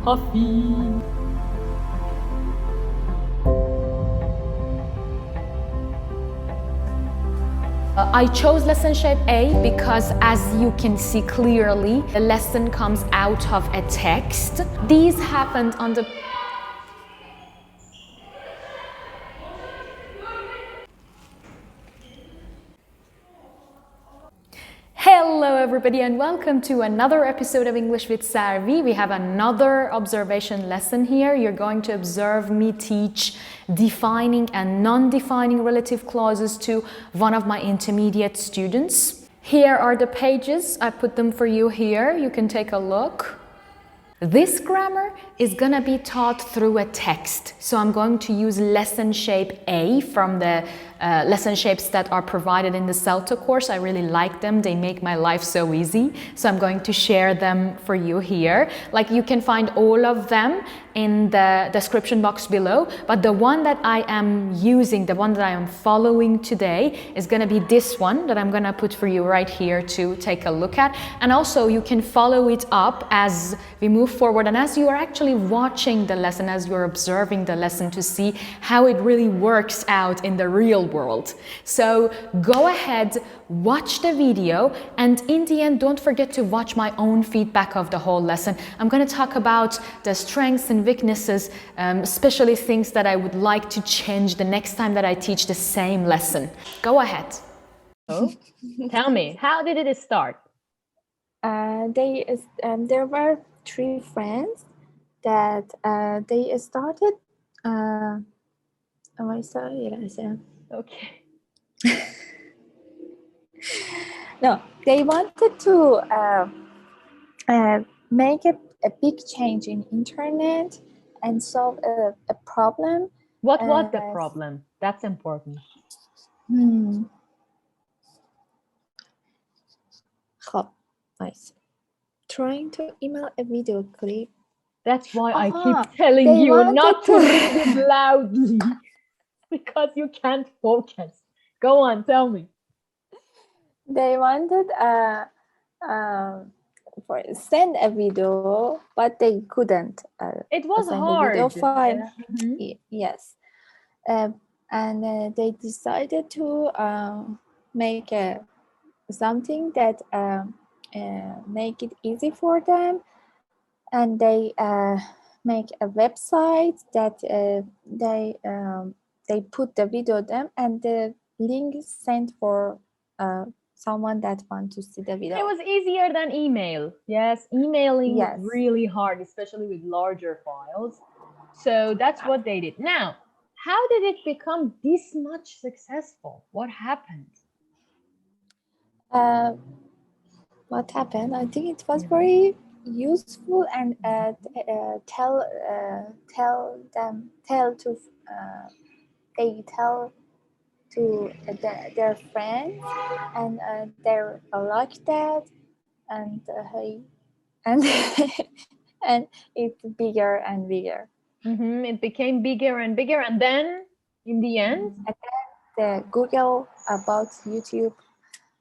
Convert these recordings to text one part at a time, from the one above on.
coffee. I chose lesson shape A because, as you can see clearly, the lesson comes out of a text. These happened on the Hello everybody and welcome to another episode of English with Sarvi. We have another observation lesson here. You're going to observe me teach defining and non-defining relative clauses to one of my intermediate students. Here are the pages. I put them for you here. You can take a look. This grammar is going to be taught through a text. So I'm going to use lesson shape A from the lesson shapes that are provided in the CELTA course. I really like them. They make my life so easy. So I'm going to share them for you here. Like, you can find all of them in the description box below. But the one that I am using, the one that I am following today, is going to be this one that I'm going to put for you right here to take a look at. And also you can follow it up as we move forward and as you are actually watching the lesson, as you're observing the lesson, to see how it really works out in the real world. So go ahead, watch the video, and in the end, don't forget to watch my own feedback of the whole lesson. I'm going to talk about the strengths and weaknesses, especially things that I would like to change the next time that I teach the same lesson. Go ahead. Oh, tell me, how did it start? There were three friends that they started. Okay. No, they wanted to make a big change in internet and solve a problem. What was the problem? That's important. Nice. Trying to email a video clip. That's why I keep telling you not to read it loudly, because you can't focus. Go on, tell me. They wanted send a video, but they couldn't. It was send hard. A video file. Yeah. Mm-hmm. Yes, and they decided to make something that make it easy for them, and they make a website that they put the video them and the link sent for someone that want to see the video. It was easier than email. Yes, emailing is really hard, especially with larger files. So that's what they did. Now, how did it become this much successful? What happened? What happened? I think it was very useful, and tell to their friends, and they like that, and and it's bigger and bigger. It became bigger and bigger, and then in the end, the Google about YouTube.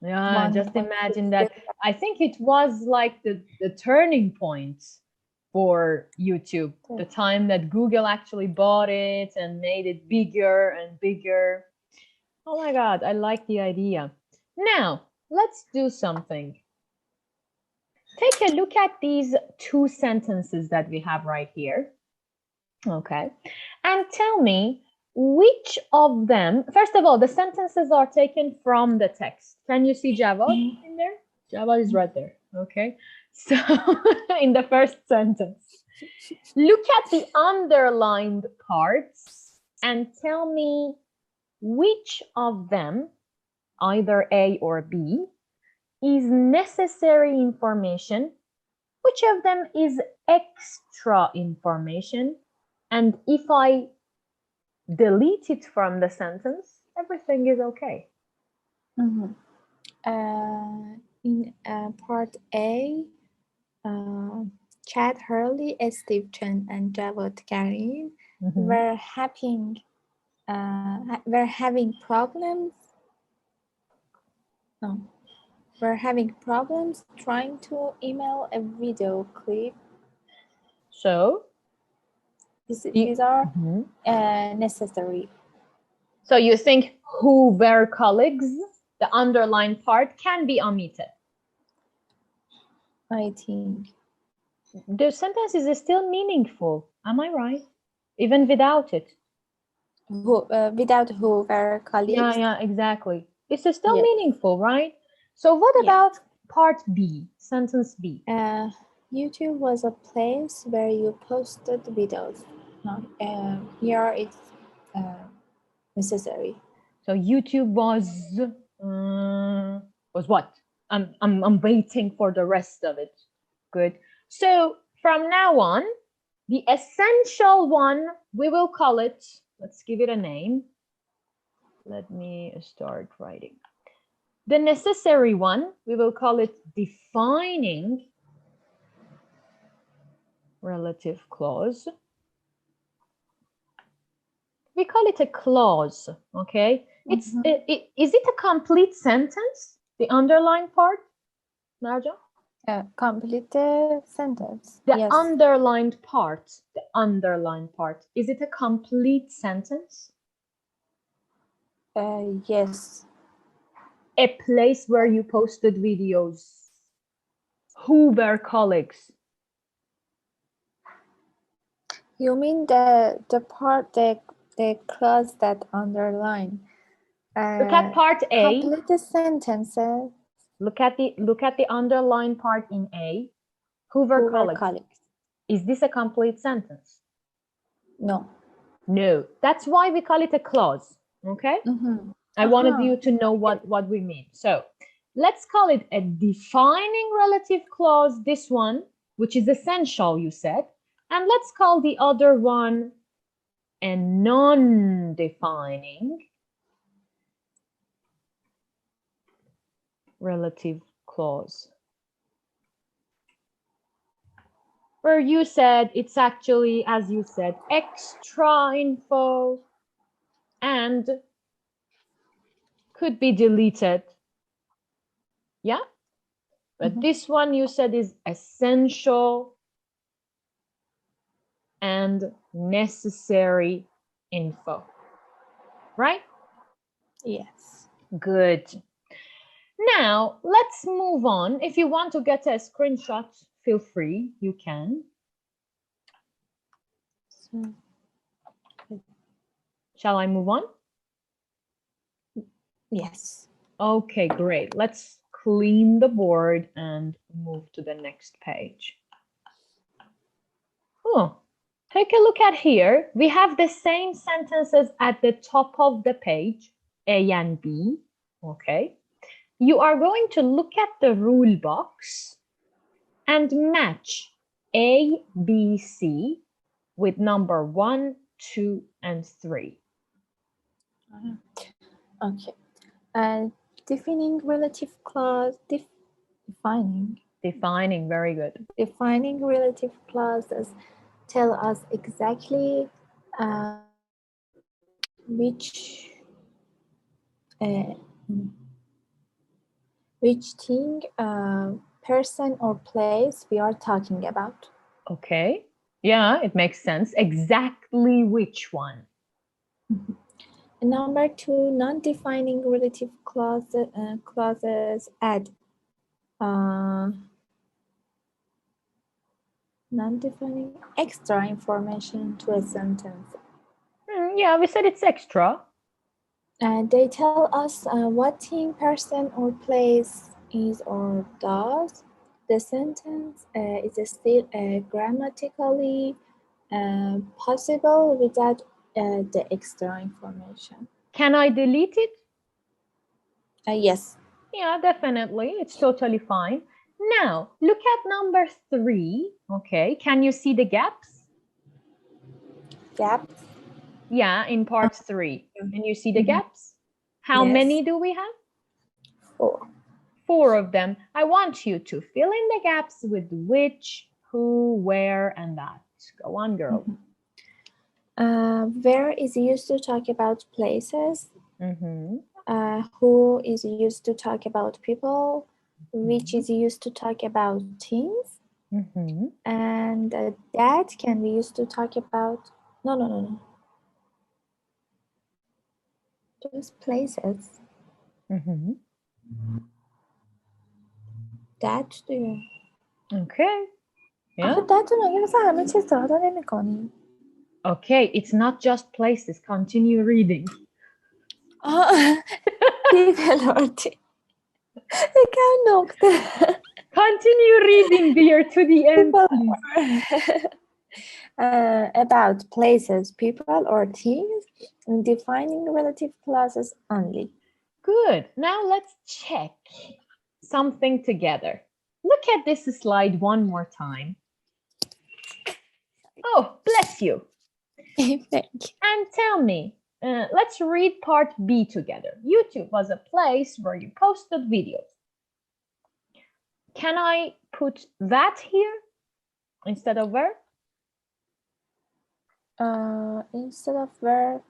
Yeah, just imagine that. I think it was like the turning point for YouTube, the time that Google actually bought it and made it bigger and bigger. Oh my God, I like the idea. Now, let's do something. Take a look at these two sentences that we have right here. Okay, and tell me, which of them, first of all, the sentences are taken from the text. Can you see Javad in there? Javad is right there. Okay. So in the first sentence, look at the underlined parts and tell me which of them, either A or B, is necessary information, which of them is extra information, and if I delete it from the sentence, everything is okay. In part A, Chad Hurley, Steve Chen, and Javad Karim were having problems. We're having problems trying to email a video clip. So These are Mhm. necessary. So you think who were colleagues, the underlined part can be omitted. I think. The sentence is still meaningful. Am I right? Even without it. Without who were colleagues. Yeah, exactly. It's still Yes. meaningful, right? So what Yeah. about part B, sentence B? YouTube was a place where you posted videos. No, here it's necessary. So YouTube was what? I'm waiting for the rest of it. Good. So from now on, the essential one, we will call it, let's give it a name. Let me start writing. The necessary one, we will call it defining relative clause. We call it a clause, okay? Is it a complete sentence, the underlined part, Marja? Complete the sentence. The Yes. underlined part, is it a complete sentence? Yes. A place where you posted videos. Who were colleagues? You mean the part the clause that underline. Look at part A. Complete the sentences. Look at the underlined part in A. Who were colleagues? Is this a complete sentence? No. No. That's why we call it a clause. Okay? I wanted you to know what we mean. So let's call it a defining relative clause, this one, which is essential, you said. And let's call the other one a non-defining relative clause. Where you said it's actually, as you said, extra info and could be deleted. Yeah? But this one you said is essential and necessary info. Right? Yes. Good. Now, let's move on. If you want to get a screenshot, feel free, you can. Shall I move on? Yes. Okay, great. Let's clean the board and move to the next page. Oh, take a look at here. We have the same sentences at the top of the page, A and B. Okay. You are going to look at the rule box and match A, B, C with number 1, 2, and 3. Okay. Defining relative clause. Defining, very good. Defining relative clauses tell us exactly which thing, person, or place we are talking about. Okay. Yeah, it makes sense. Exactly which one? Number 2, non-defining relative clauses add non-defining extra information to a sentence. Yeah, we said it's extra. They tell us what thing, person, or place is or does. The sentence is still grammatically possible without the extra information. Can I delete it? Yes. Yeah, definitely. It's totally fine. Now, look at number 3. Okay, can you see the gaps? Gaps? Yeah, in part 3. Can you see the gaps? How Yes. many do we have? 4. 4 of them. I want you to fill in the gaps with which, who, where, and that. Go on, girl. Where is used to talk about places. Who is used to talk about people. Which is used to talk about things. And that can be used to talk about, no. Just places. That دیگه. Okay. Yeah. آخه that رو مگه مثلا همه چیز استفاده نمی‌کنی؟ Okay, it's not just places. Continue reading. people or things. یکم نقطه. Continue reading, dear, to the end, please. About places, people, or things, defining relative clauses only. Good. Now let's check something together. Look at this slide one more time. Oh, bless you. Thank you. And tell me, let's read part B together. YouTube was a place where you posted videos. Can I put that here instead of where? Instead of where,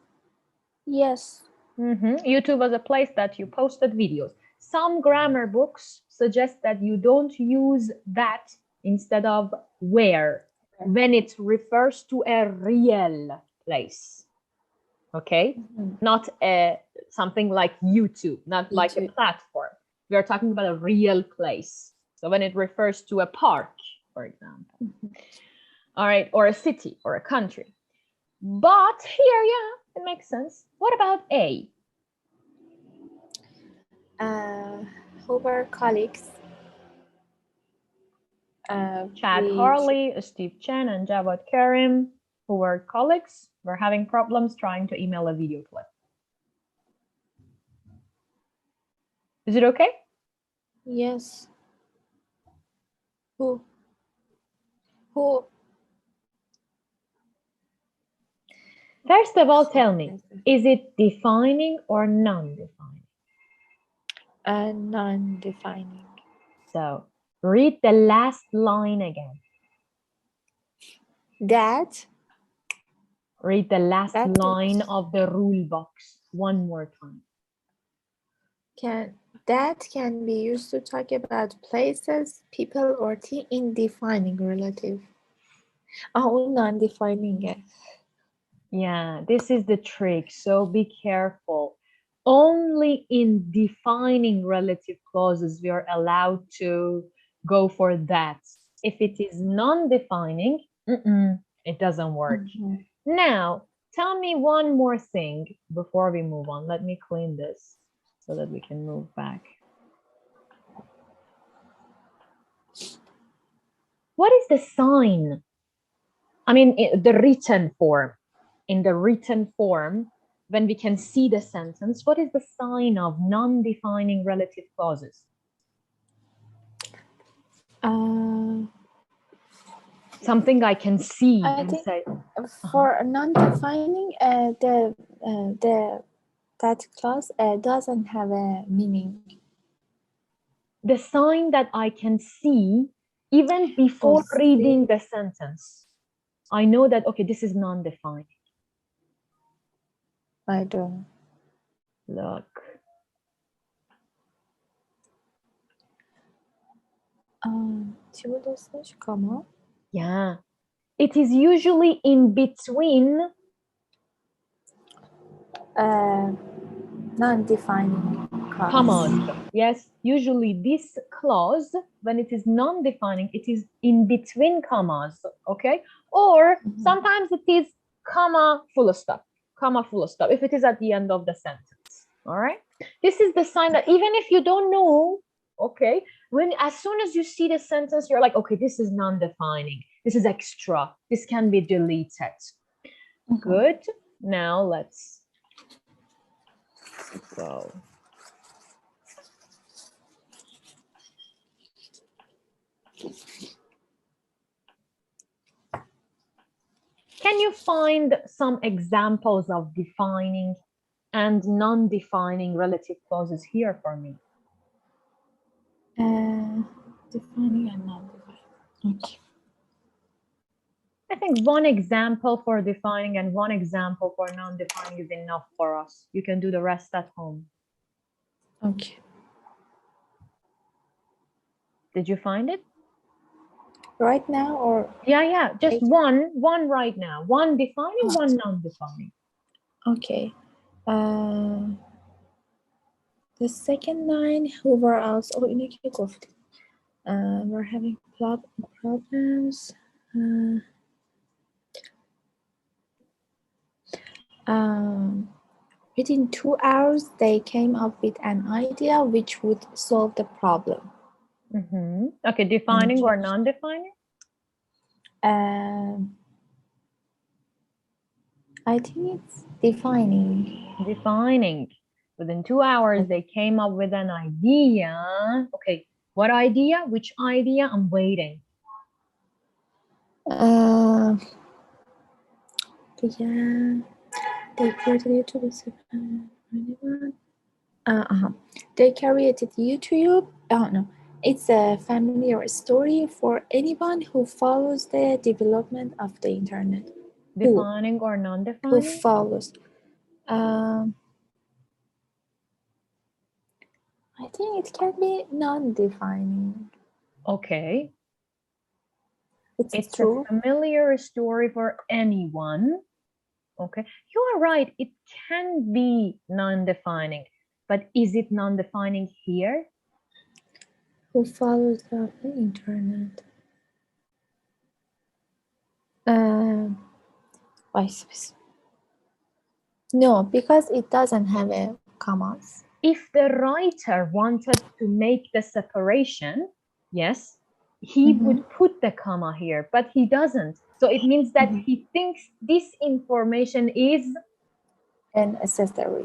yes. YouTube was a place that you posted videos. Some grammar books suggest that you don't use that instead of where when it refers to a real place. Okay? Not something like YouTube, not like a platform. We are talking about a real place. So when it refers to a park, for example. All right, or a city or a country. But here, yeah, it makes sense. What about A? Who were colleagues? Chad Harley, Steve Chen, and Jawad Karim, who were colleagues, were having problems trying to email a video clip. Is it okay? Yes. Who? First of all, tell me, is it defining or non-defining? Non-defining. So read the last line again. That. Read the last line of the rule box one more time. That can be used to talk about places, people, or things in defining relative. Oh, non-defining. Yeah, this is the trick. So be careful. Only in defining relative clauses we are allowed to go for that. If it is non-defining, it doesn't work. Now, tell me one more thing before we move on. Let me clean this so that we can move back. What is the sign? I mean, the written form. In the written form, when we can see the sentence, what is the sign of non-defining relative clauses? Something I can see and say. For non-defining, that clause doesn't have a meaning. The sign that I can see even before reading the sentence. I know that, okay, this is non-defining. I don't. Look. Comma? Yeah. It is usually in between non-defining commas. Yes, usually this clause, when it is non-defining, it is in between commas, okay? Or sometimes it is comma full stop, comma full stop, if it is at the end of the sentence, all right? This is the sign that even if you don't know, okay, as soon as you see the sentence, you're like, okay, this is non-defining, this is extra, this can be deleted. Good. Now let's go. Can you find some examples of defining and non-defining relative clauses here for me? Defining and non-defining. Okay. I think one example for defining and one example for non-defining is enough for us. You can do the rest at home. Okay. Did you find it? right now or Yeah, just later? one right now. One defining, Oh, one non-defining. okay. The second line who were also اینو که گفت we're having problems within 2 hours they came up with an idea which would solve the problem. Okay, defining or non-defining? I think it's defining. Defining. Within 2 hours, they came up with an idea. Okay, what idea? Which idea? I'm waiting. Yeah, they created YouTube. They created YouTube. Oh no, it's a familiar story for anyone who follows the development of the internet. Defining or Who non-defining? follows? I think it can be non-defining. Okay. It's true. a familiar story for anyone. Okay, you are right. It can be non-defining, but is it non-defining here? Who follows the internet? No, because it doesn't have a commas. If the writer wanted to make the separation, yes, he would put the comma here, but he doesn't. So it means that he thinks this information is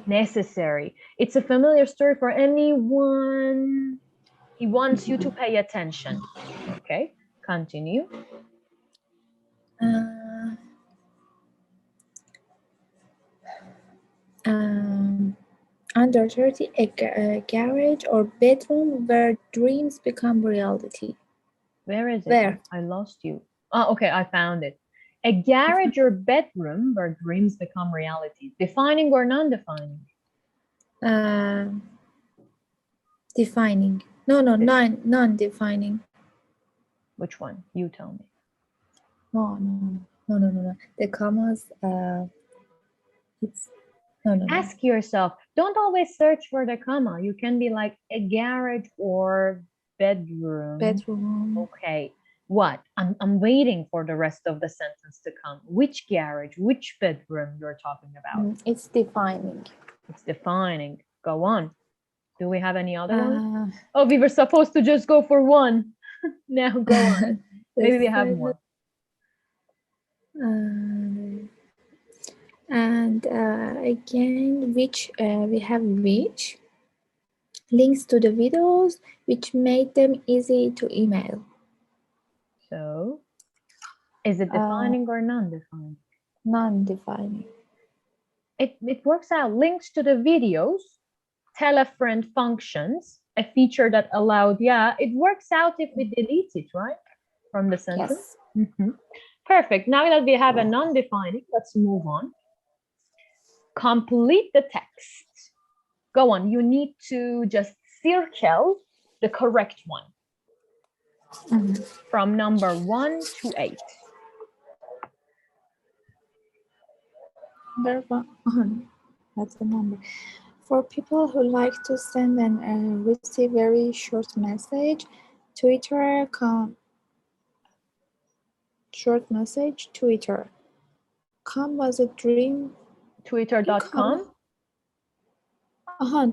necessary. It's a familiar story for anyone. He wants you to pay attention. Okay, continue. Under 30, a garage or bedroom where dreams become reality. Where is it? Where? I lost you. Oh, okay, I found it. A garage or bedroom where dreams become reality. Defining or non-defining? Defining. No, non-defining. Which one? You tell me. No. The commas, it's no. Ask yourself, don't always search for the comma. You can be like a garage or bedroom. Okay. What? I'm waiting for the rest of the sentence to come. Which garage, which bedroom you're talking about? It's defining. It's defining. Go on. Do we have any other one? Oh, we were supposed to just go for one. Now go on. Maybe we have more. And again, which we have which links to the videos which made them easy to email. So, is it defining or non-defining? Non-defining. It works out. Links to the videos, tell a friend functions, a feature that allowed, yeah, it works out if we delete it, right? From the sentence. Yes. Perfect. Now that we have a non-defining, let's move on. Complete the text. Go on. You need to just circle the correct one. From number 1 to 8. That's the number. For people who like to send and receive very short message, Twitter. Com was a dream. Twitter.com?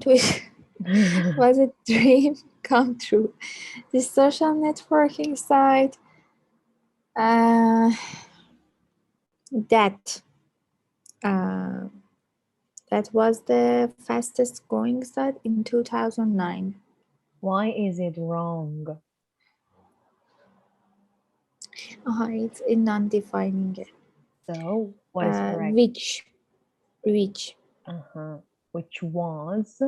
Twitter was a dream come true. The social networking site that was the fastest growing site in 2009. Why is it wrong? It's in non-defining. So, what is correct? Which was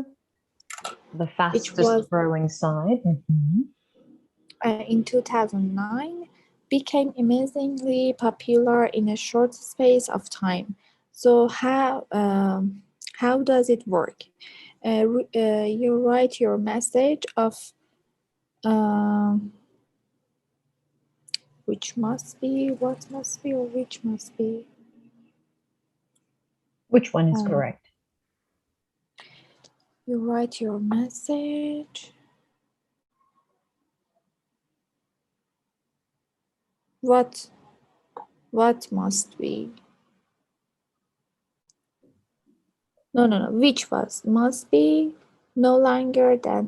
the fastest growing site in 2009 became amazingly popular in a short space of time. So how does it work? You write your message of which must be, what must be, or which must be. Which one is correct? You write your message. What must be? No. Which was must be no longer than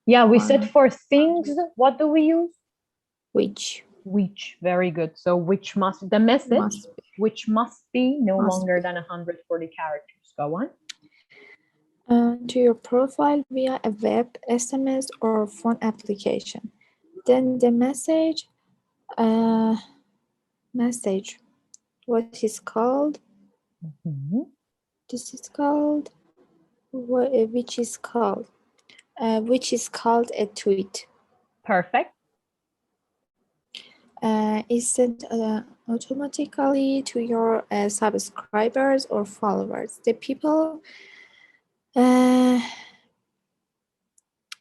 Yeah, we said for things, what do we use? which. Which, very good. So which must, the message, Must be. which must be no Must longer be. than 140 characters. Go on. To your profile via a web, SMS, or phone application. Then the message, what is called? Mhm. This is called, which is called a tweet. Perfect. Is sent automatically to your subscribers or followers. The people are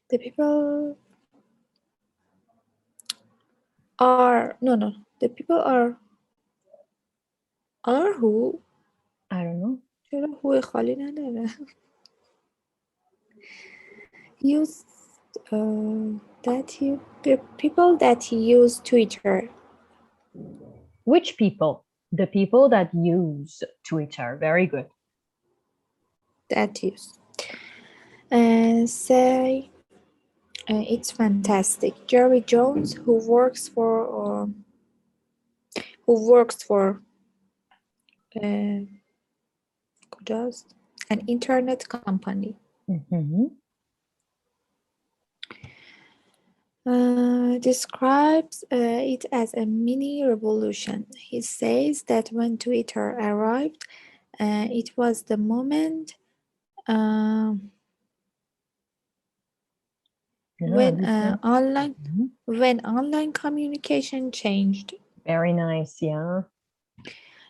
the people are who I don't know. چرا هو خالی نداره use the people that use Twitter. Which people? The people that use Twitter. Very good. That use say it's fantastic. Jerry Jones, who works for کجاست؟ an internet company. Mhm. Describes it as a mini revolution. He says that when Twitter arrived, it was the moment when online communication changed. Very nice, yeah.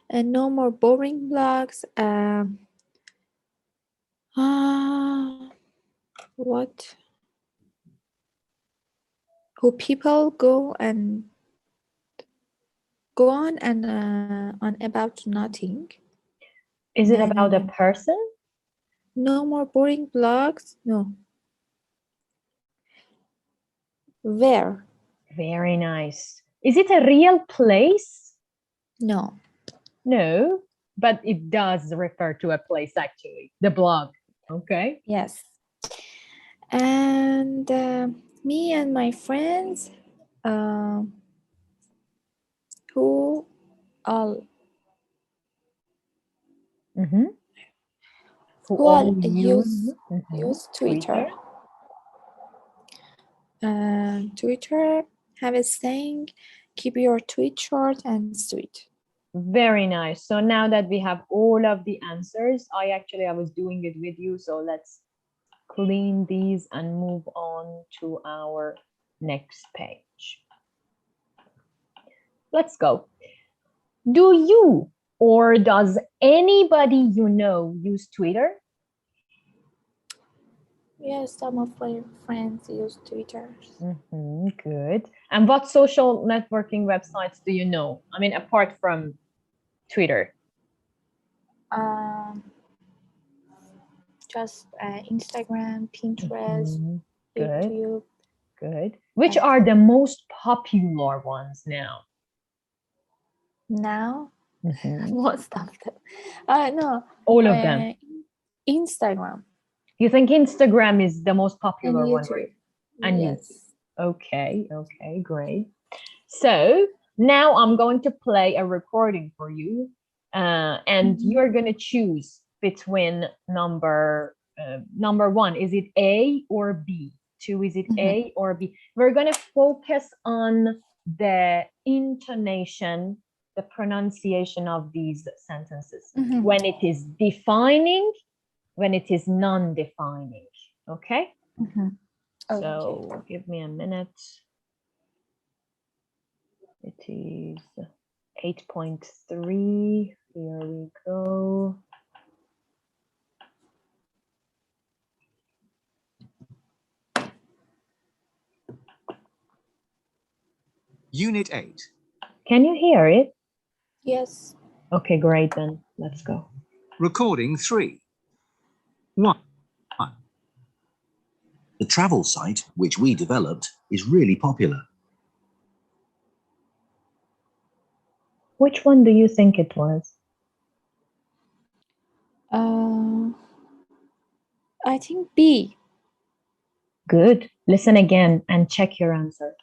And no more boring blogs. What? Who people go on on about nothing. Is it about a person? No more boring blogs. No. Where? Very nice. Is it a real place? No. No, but it does refer to a place actually. The blog. Okay. Yes. And me and my friends who all Mm-hmm. who all use Twitter. Twitter have a saying, keep your tweet short and sweet. Very nice. So now that we have all of the answers, I was doing it with you. So let's clean these and move on to our next page. Let's go. Do you or does anybody you know use Twitter? Yes, some of my friends use Twitter. Good. And what social networking websites do you know? I mean, apart from Twitter. Just Instagram, Pinterest, Good. YouTube. Good. Which are the most popular ones now? Now? Most of them. No. All of them. Instagram. You think Instagram is the most popular and one, YouTube. right? And yes. YouTube. Okay, great. So now I'm going to play a recording for you, and you're going to choose between number one. Is it A or B? 2, is it A or B? We're going to focus on the intonation, the pronunciation of these sentences. When it is defining, when it is non-defining. Okay? So give me a minute. It is 8.3. Here we go. Unit 8. Can you hear it? Yes. Okay, great then. Let's go. Recording 3. 1. The travel site, which we developed, is really popular. Which one do you think it was? I think B. Good. Listen again and check your answer.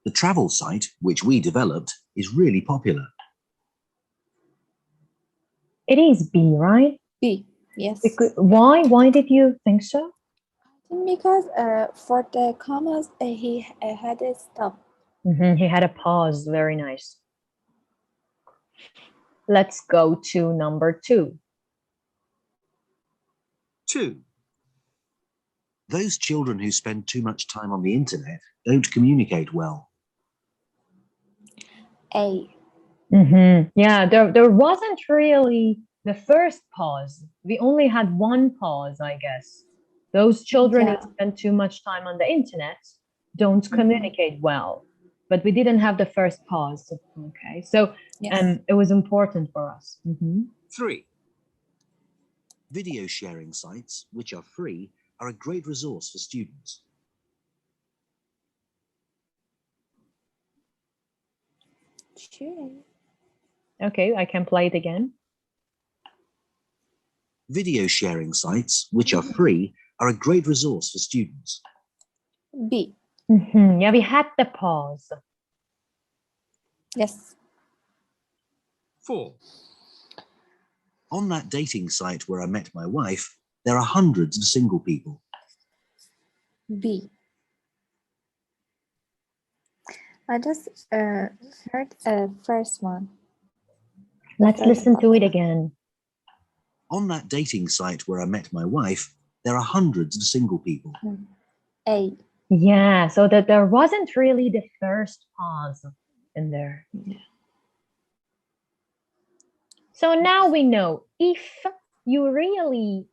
The travel site, which we developed, is really popular. It is B, right? B. Yes. Why? Why did you think so? I think because for the commas, he had a stop. He had a pause. Very nice. Let's go to number 2. 2. Those children who spend too much time on the internet don't communicate well. A. Yeah, there wasn't really the first pause. We only had one pause, I guess. Those children Yeah. who spend too much time on the internet don't communicate well. But we didn't have the first pause. Okay, so Yes. it was important for us. 3. Video sharing sites, which are free, are a great resource for students. Sure. Okay, I can play it again. Video sharing sites, which are free, are a great resource for students. B. Yeah, we had the pause. Yes. 4. On that dating site where I met my wife, there are hundreds of single people. B. I just heard first one. Let's First listen to it one. again. On that dating site where I met my wife, there are hundreds of single people. A. Yeah, so that there wasn't really the first pause in there. Yeah. So now we know if you really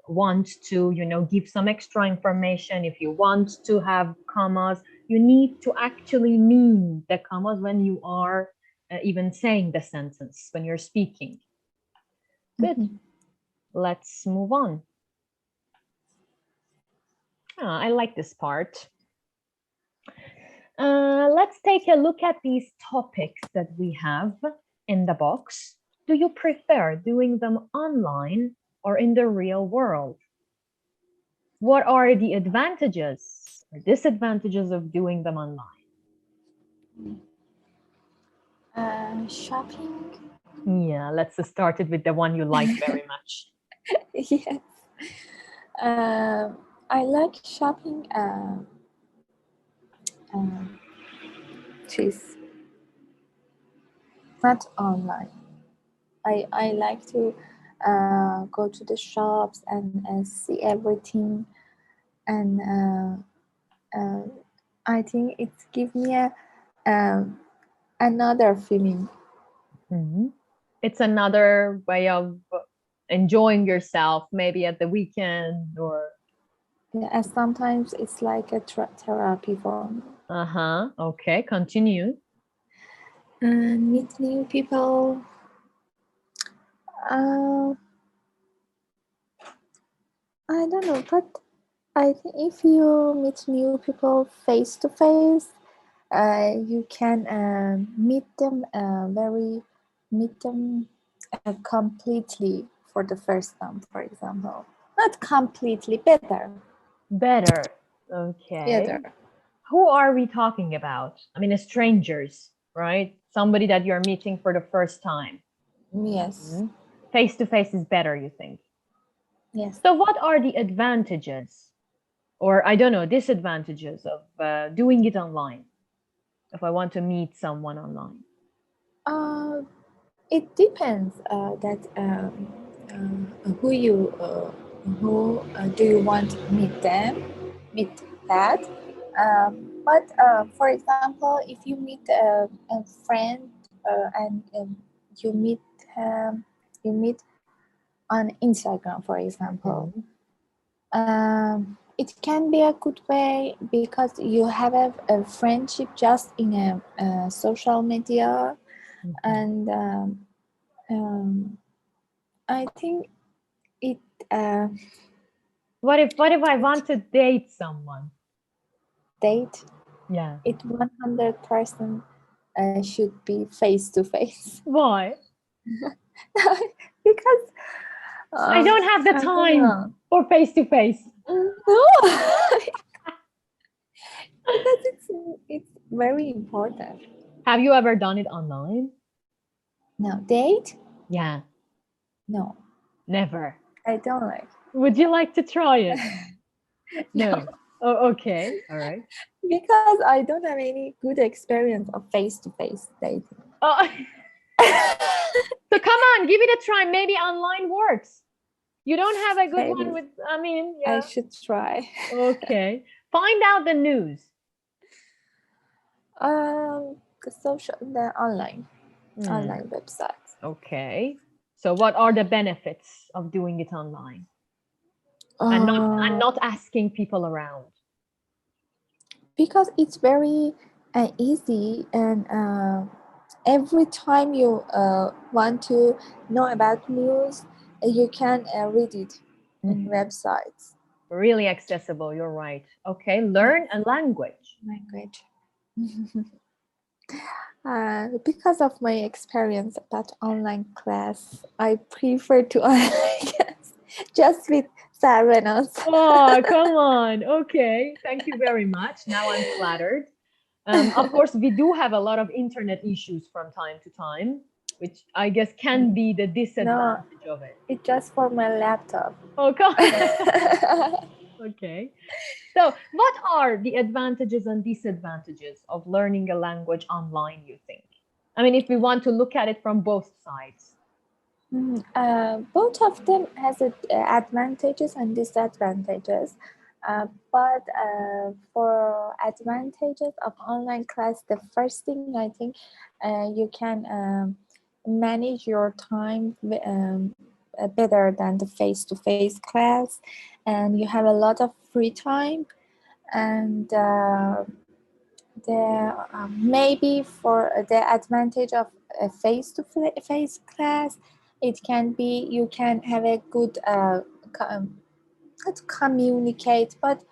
want to, give some extra information, if you want to have commas, you need to actually mean the commas when you are even saying the sentence, when you're speaking. Good. Let's move on. I like this part. Let's take a look at these topics that we have in the box. Do you prefer doing them online or in the real world? What are the advantages or disadvantages of doing them online? Shopping. Yeah, let's start it with the one you like very much. Yes. I like shopping. Cheese. Not online. I like to go to the shops and see everything, and I think it gives me another feeling. It's another way of enjoying yourself, maybe at the weekend or. Yeah, and sometimes it's like a therapy for me. Okay, continue. Meet new people. I don't know, but I think if you meet new people face to face, you can meet them completely for the first time, for example. Not completely, better. Better. Okay. Better. Who are we talking about? I mean, strangers, right? Somebody that you're meeting for the first time. Yes. Face to face is better, you think? Yes. So what are the advantages or, I don't know, disadvantages of doing it online if I want to meet someone online? It depends who do you want to meet that. But for example, if you meet a friend and you meet on Instagram, for example, it can be a good way because you have a friendship just in a social media, and I think it What if I want to date someone? date Yeah. it 100% should be face to face Why? because I don't have the I don't time know. for face to face. No, because it's very important. Have you ever done it online? No, date? Yeah, No, never. I don't like. Would you like to try it? No. Oh, okay. All right. Because I don't have any good experience of face-to-face dating. Oh, so come on, give it a try. Maybe online works. You don't have a good one Maybe with, I mean, I yeah. should try. Okay. Find out the news. The online Hmm. websites. Okay. So what are the benefits of doing it online and not asking people around? Because it's very easy, and every time you want to know about news, you can read it in websites. Really accessible, you're right. Okay, learn a language. Language. Because of my experience about online class, I prefer to online class just with Sarvenos. Oh, come on. Okay, thank you very much. Now I'm flattered. Of course, we do have a lot of internet issues from time to time, which I guess can be the disadvantage of it. It's just for my laptop. Oh, come on. Okay. So, what are the advantages and disadvantages of learning a language online, you think? I mean, if we want to look at it from both sides. Both of them has advantages and disadvantages. But for advantages of online class, the first thing I think you can manage your time better than the face-to-face class, and you have a lot of free time. And maybe for the advantage of a face-to-face class, it can be you can have a good not communicate, but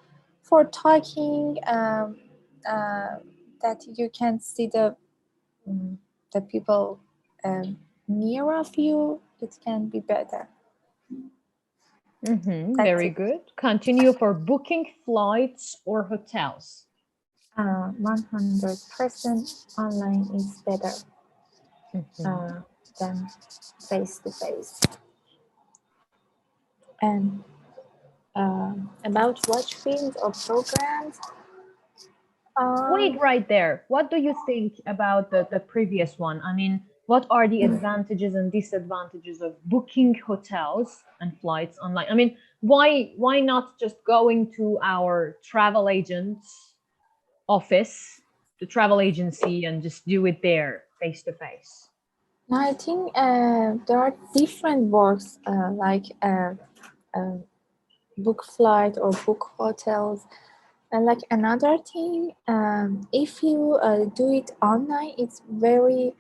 for talking that you can see the people near of you, it can be better. Very good. Continue for booking flights or hotels. 100% online is better than face to face. And about watch films or programs. Wait right there. What do you think about the previous one? I mean, what are the advantages and disadvantages of booking hotels and flights online? I mean, why not just going to our travel agent's office, the travel agency, and just do it there face to face? I think there are different works like book flight or book hotels. And like another thing, if you do it online, it's very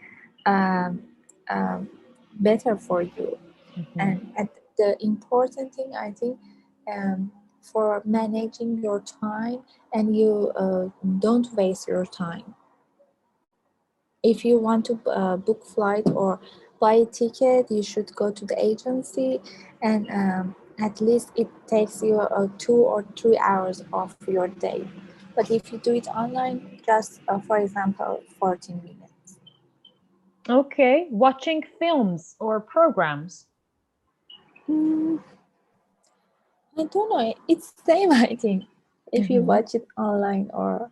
better for you. And the important thing, I think, for managing your time, and you don't waste your time. If you want to book flight or buy a ticket, you should go to the agency, and at least it takes you 2 or 3 hours of your day. But if you do it online, just for example, 14 minutes. Okay, watching films or programs. I don't know. It's same, I think. If you watch it online or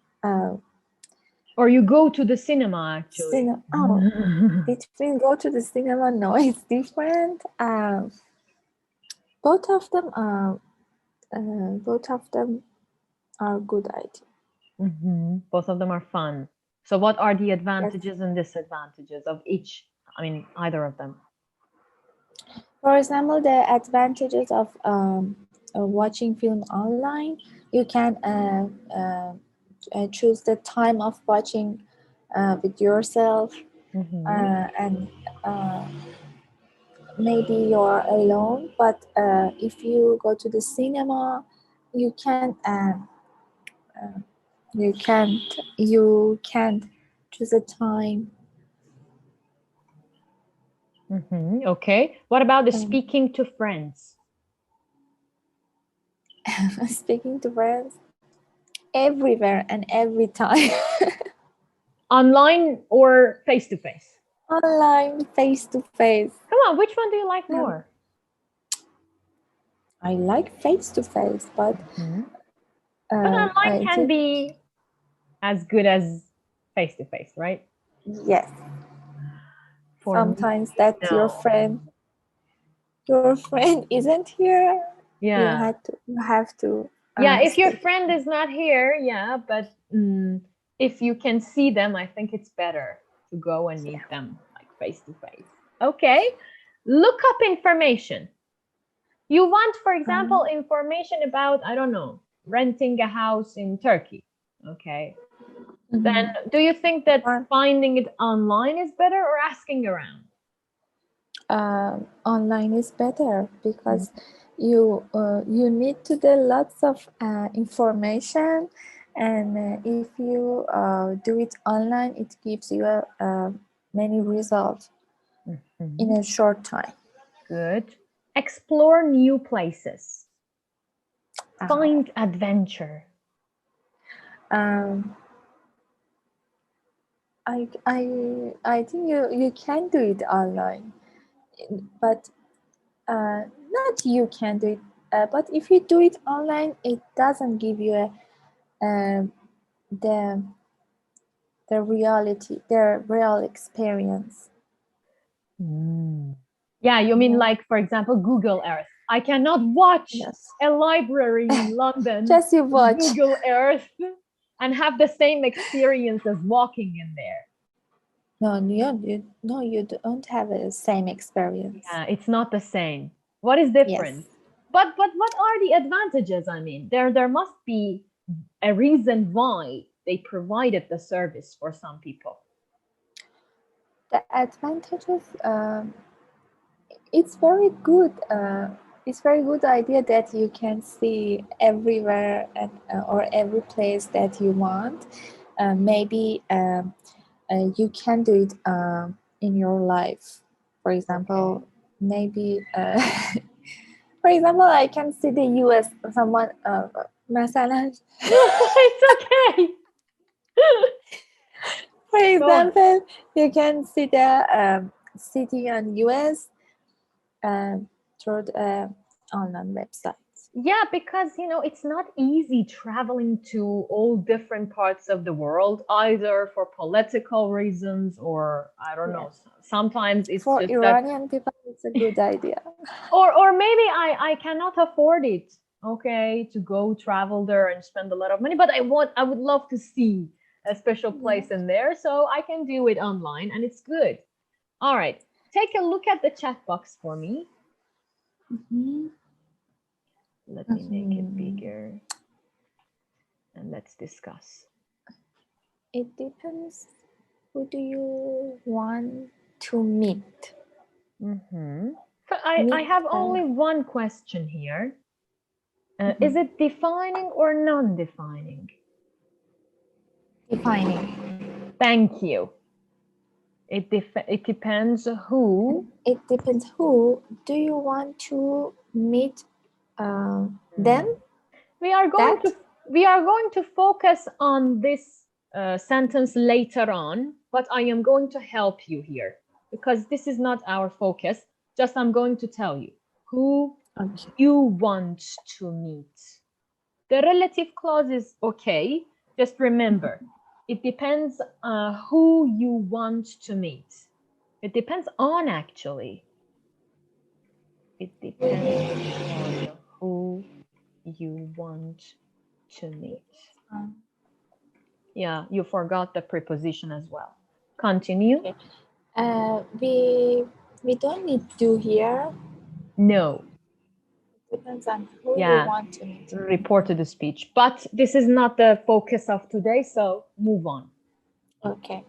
you go to the cinema, actually. Between go to the cinema, no, it's different. Both of them are good, I think. Both of them are fun. So what are the advantages and disadvantages of each? I mean, either of them. For example, the advantages of watching film online, you can choose the time of watching with yourself, Mhm. and maybe you're alone, but if you go to the cinema, you can you can't choose a time. Okay. What about the Um, speaking to friends? Speaking to friends everywhere and every time. Online or face to face? Online, face to face. Come on, which one do you like more? I like face to face, but But online I can think be as good as face to face, right? yes. For me, Sometimes that no. your friend isn't here. Yeah. You have to. Yeah, if your Speak. friend is not here, yeah, but if you can see them, I think it's better to go and meet them like face to face. Okay. Look up information. You want, for example, information about, I don't know, renting a house in Turkey. Okay. Then do you think that Or, finding it online is better or asking around? online is better because you need to do lots of information, and if you do it online, it gives you many results in a short time. Good. Explore new places. Ah. Find adventure. I think you can do it online, but not you can do it. But if you do it online, it doesn't give you the reality, the real experience. Yeah, you mean like, for example, Google Earth. I cannot watch Yes. a library in London Just you on watch. Google Earth and have the same experience as walking in there. No, you don't have the same experience. Yeah, it's not the same. What is different? Yes. But what are the advantages? I mean, there must be a reason why they provided the service for some people. The advantages, it's very good. It's very good idea that you can see everywhere and or every place that you want. Maybe you can do it in your life. For example, maybe for example, I can see the US. Someone, مثلا, It's okay. for Go on. example, you can see the city on US through the online website. Yeah, because it's not easy traveling to all different parts of the world, either for political reasons or I don't know. Sometimes it's For just that, Iranian people, it's a good idea. or maybe I cannot afford it. Okay, to go travel there and spend a lot of money, but I would love to see a special place in there, so I can do it online, and it's good. All right, take a look at the chat box for me. Let me make it bigger and let's discuss. It depends. Who do you want to meet? So I have only one question here. Is it defining or non-defining? Defining. Thank you. It depends who. It depends who. Do you want to meet them? We are going to focus on this sentence later on, but I am going to help you here because this is not our focus. Just I'm going to tell you who you want to meet. The relative clause is okay. Just remember, it depends who you want to meet. It depends on, actually. It depends on who you want to meet. Yeah, you forgot the preposition as well. Continue. Okay. We don't need to here. No. depends on who Yeah. you want to meet. Reported the speech. But this is not the focus of today, so move on. Okay.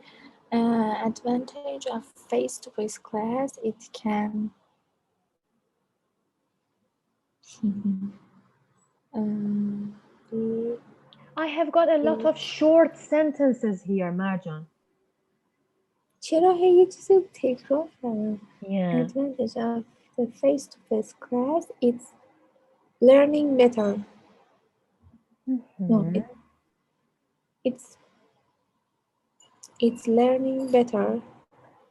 Advantage of face-to-face class, it can be, I have got a lot of short sentences here, Marjan. چرا هی یه چیزی تکرار کردم. Yeah. Advantage of the face-to-face class, it's learning better. No, Mhm. it's learning better.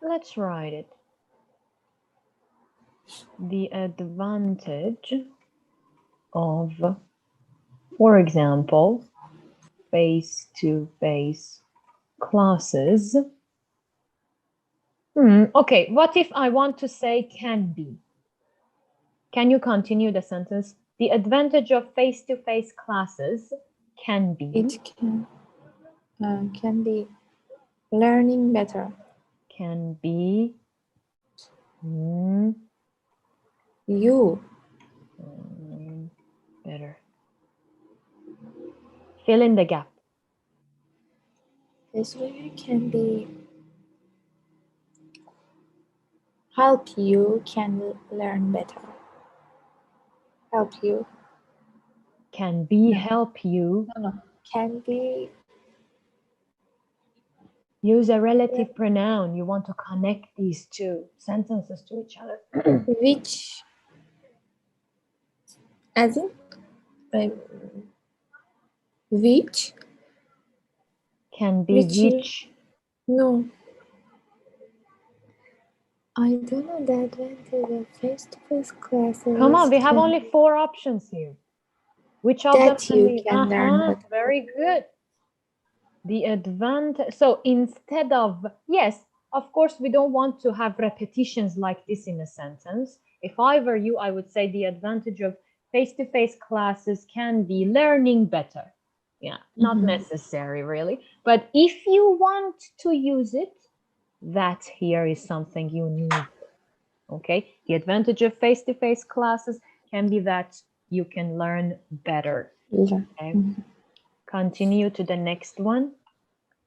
Let's write it. The advantage of, for example, face-to-face classes. Okay, what if I want to say can be? Can you continue the sentence? The advantage of face-to-face classes can be. It can be learning better. Can be. You Better. Fill in the gap. this way can be help you can learn better. Help you. Can be help you. No. Can be Use a relative pronoun. You want to connect these two sentences to each other. which, as in which. Can be which. No. I don't know the advantage of face-to-face classes. Come on, we have only 4 options here. Which of them That can you be? can learn better. Very good. The advantage. So instead of, yes, of course, we don't want to have repetitions like this in a sentence. If I were you, I would say the advantage of face-to-face classes can be learning better. Yeah, not necessary really. But if you want to use it, that here is something you need. Okay, the advantage of face-to-face classes can be that you can learn better. Okay. Continue to the next one.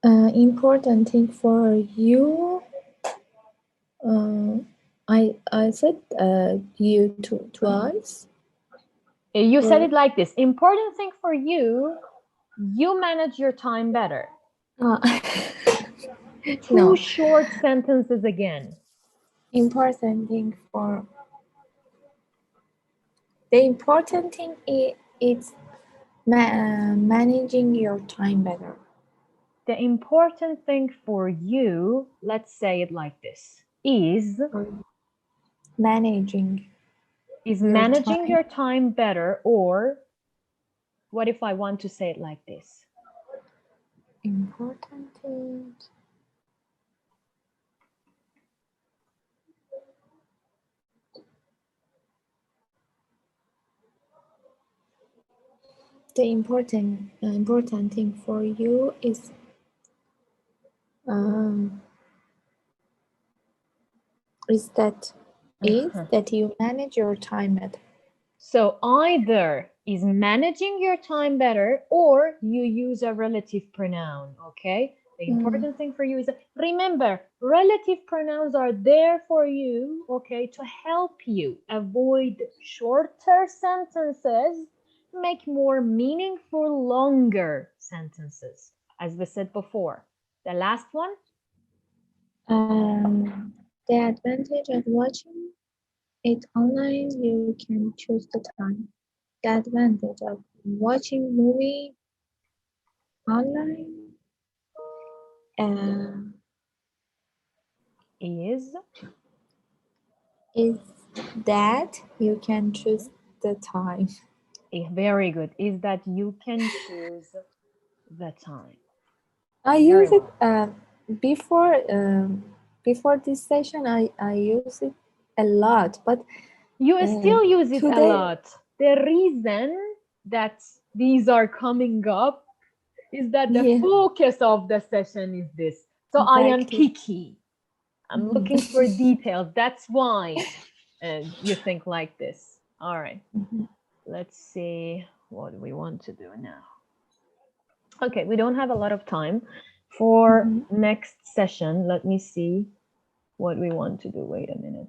Important thing for you. I said you twice. You said it like this. Important thing for you, you manage your time better. Two short sentences again. Important thing for the important thing is managing your time better. The important thing for you, let's say it like this, is managing your time better, or what if I want to say it like this? Important thing. The important thing for you is that you manage your time better. So either is managing your time better, or you use a relative pronoun, okay? The important thing for you is that, remember, relative pronouns are there for you, okay, to help you avoid shorter sentences, make more meaningful, longer sentences, as we said before. The last one? The advantage of watching it online, you can choose the time. The advantage of watching movie online is that you can choose the time. Very good. Is that you can choose the time. I use it before this session. I use it a lot, but you still use it today, a lot. The reason that these are coming up is that the focus of the session is this. So exactly. I am picky. I'm looking for details. That's why you think like this. All right. let's see what we want to do now. Okay, we don't have a lot of time for next session. Let me see what we want to do. Wait a minute.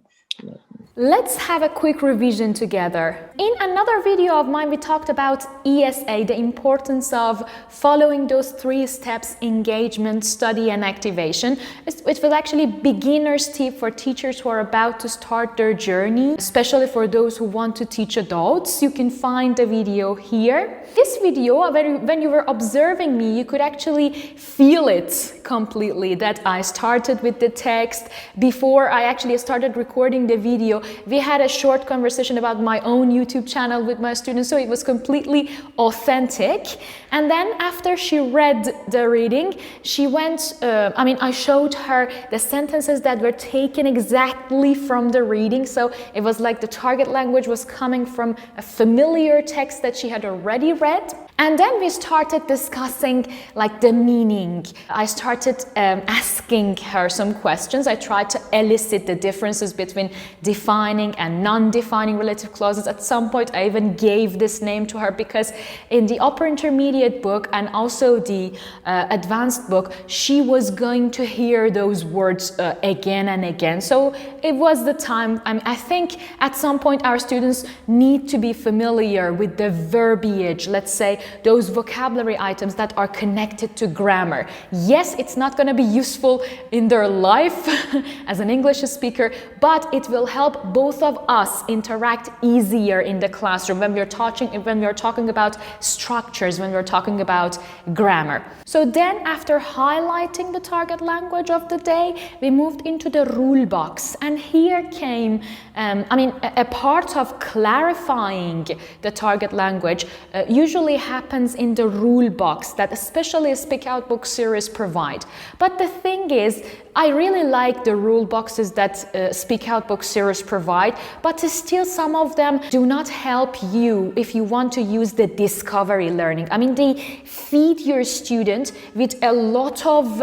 Let's have a quick revision together. In another video of mine, we talked about ESA, the importance of following those 3 steps: engagement, study, and activation. It was actually beginner's tip for teachers who are about to start their journey, especially for those who want to teach adults. You can find the video here. This video, when you were observing me, you could actually feel it completely, that I started with the text. Before I actually started recording the video, we had a short conversation about my own YouTube channel with my students, so it was completely authentic. And then after she read the reading, she went, I showed her the sentences that were taken exactly from the reading, so it was like the target language was coming from a familiar text that she had already read. And then we started discussing like the meaning. I started asking her some questions. I tried to elicit the differences between defining and non-defining relative clauses. At some point, I even gave this name to her because in the upper intermediate book and also the advanced book, she was going to hear those words again and again. So it was the time. I think at some point our students need to be familiar with the verbiage, let's say, those vocabulary items that are connected to grammar. Yes, it's not going to be useful in their life as an English speaker, but it will help both of us interact easier in the classroom when we're talking about structures, when we're talking about grammar. So then, after highlighting the target language of the day, we moved into the rule box, and here came a part of clarifying the target language usually happens in the rule box that especially Speak Out book series provide. But the thing is, I really like the rule boxes that Speak Out book series provide, but still some of them do not help you if you want to use the discovery learning. They feed your student with a lot of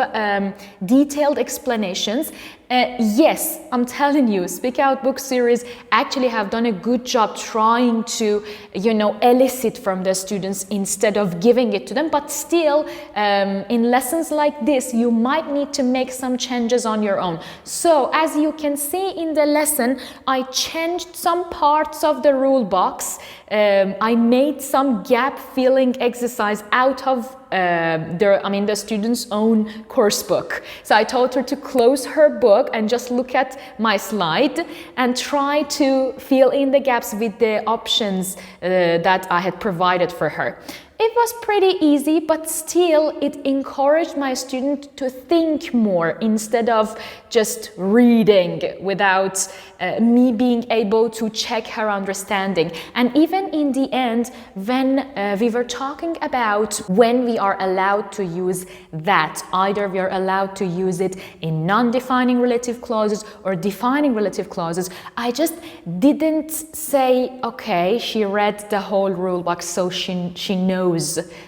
detailed explanations. Yes, I'm telling you, Speak Out book series actually have done a good job trying to, elicit from the students instead of giving it to them. But still, in lessons like this, you might need to make some changes on your own. So, as you can see in the lesson, I changed some parts of the rule box. I made some gap filling exercise out of the student's own course book. So I told her to close her book and just look at my slide and try to fill in the gaps with the options that I had provided for her. It was pretty easy, but still it encouraged my student to think more instead of just reading without me being able to check her understanding. And even in the end, when we were talking about when we are allowed to use that, either we are allowed to use it in non-defining relative clauses or defining relative clauses, I just didn't say, okay, she read the whole rule book, so she knows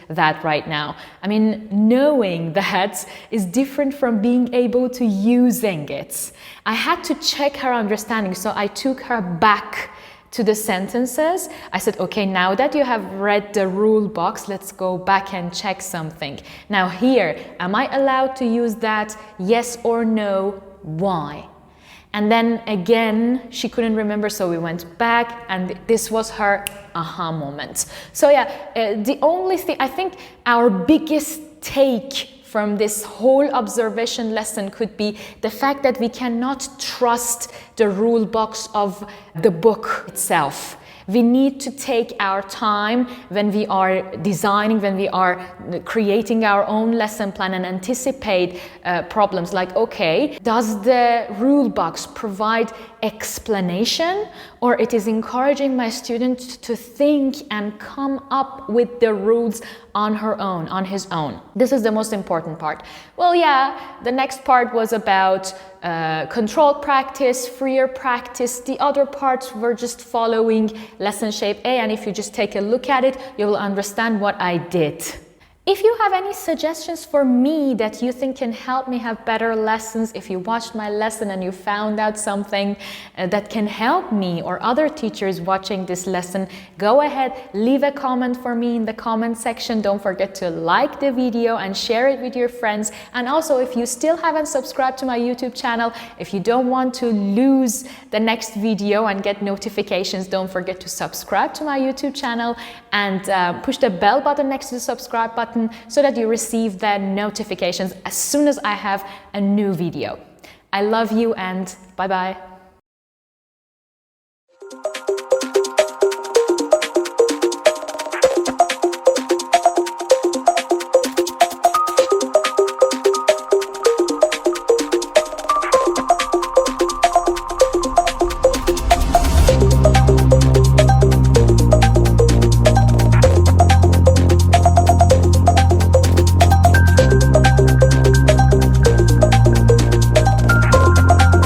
that right now. Knowing that is different from being able to using it. I had to check her understanding, so I took her back to the sentences. I said, okay, now that you have read the rule box, let's go back and check something. Now here, am I allowed to use that? Yes or no? Why? And then again, she couldn't remember, so we went back, and this was her aha moment. So the only thing, I think our biggest take from this whole observation lesson could be the fact that we cannot trust the rule box of the book itself. We need to take our time when we are designing, when we are creating our own lesson plan and anticipate problems like, okay, does the rule box provide explanation, or it is encouraging my student to think and come up with the rules on her own, on his own? This is the most important part. Well, the next part was about controlled practice, freer practice. The other parts were just following lesson shape A, and if you just take a look at it, you will understand what I did. If you have any suggestions for me that you think can help me have better lessons, if you watched my lesson and you found out something that can help me or other teachers watching this lesson, go ahead, leave a comment for me in the comment section. Don't forget to like the video and share it with your friends. And also, if you still haven't subscribed to my YouTube channel, if you don't want to lose the next video and get notifications, don't forget to subscribe to my YouTube channel and push the bell button next to the subscribe button so that you receive the notifications as soon as I have a new video. I love you and bye bye.